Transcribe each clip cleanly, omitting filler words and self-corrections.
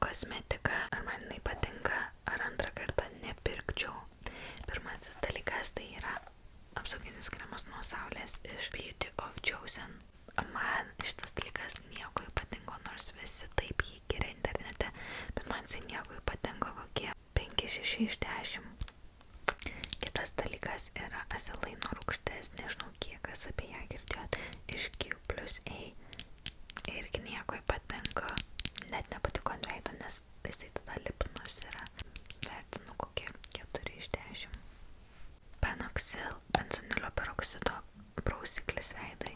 kosmetika, ar man jinai patinka, ar antrą kartą nepirkčiau. Pirmasis dalykas tai yra apsauginis kremas nuo saulės iš Beauty of Chosen. Man šitas dalykas nieko ypatingo, nors visi taip jį giria internete, bet man jisai nieko ypatingo, kokie 5-6 iš 10. Kitas dalykas yra asilaino rūgštis, nežinau kiek kas apie ją girdėjot, iš Q+A. Irgi nieko ypatingo, net nepatiko ant veido, nes jisai tada lipnus yra. Vertinu kokie 4 iš 10. Panoxil benzonilio peroksido prausiklis veidui.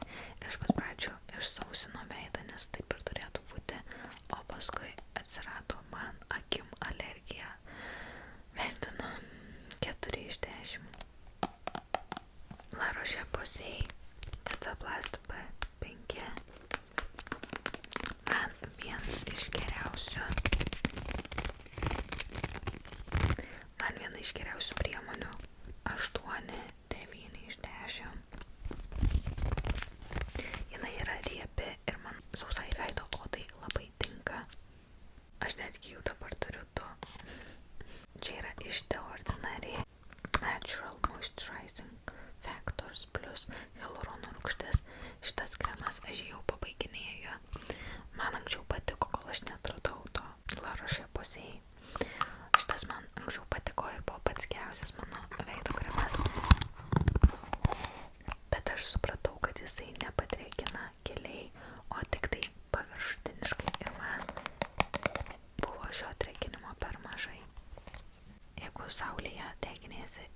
Iš pat pradžių išsausino veidą, nes taip ir turėtų būti, o paskui atsirado man akim alergija. Vertinu 4 iš 10. La Roche-Posay Cicaplast B5. Man viena iš geriausių priemonių 8-9 iš 10. Jinai yra riebi ir man sausai veido odai labai tinka. Aš netgi jų dabar turiu 2. Čia yra iš The Ordinary Natural Moisturizing Factors plus hialurono rūgštis. Šitas kremas aš jau pabaiginėju. Man anksčiau patiko, kol aš netradau to La Roche-Posay. Šitas man anksčiau patiko ir buvo pats geriausias mano veido kremas. Bet aš supratau, kad jisai nepadrėkina giliai, o tik tai paviršutiniškai ir man buvo šio drėkinimo per mažai. Jeigu saulėje deginėsi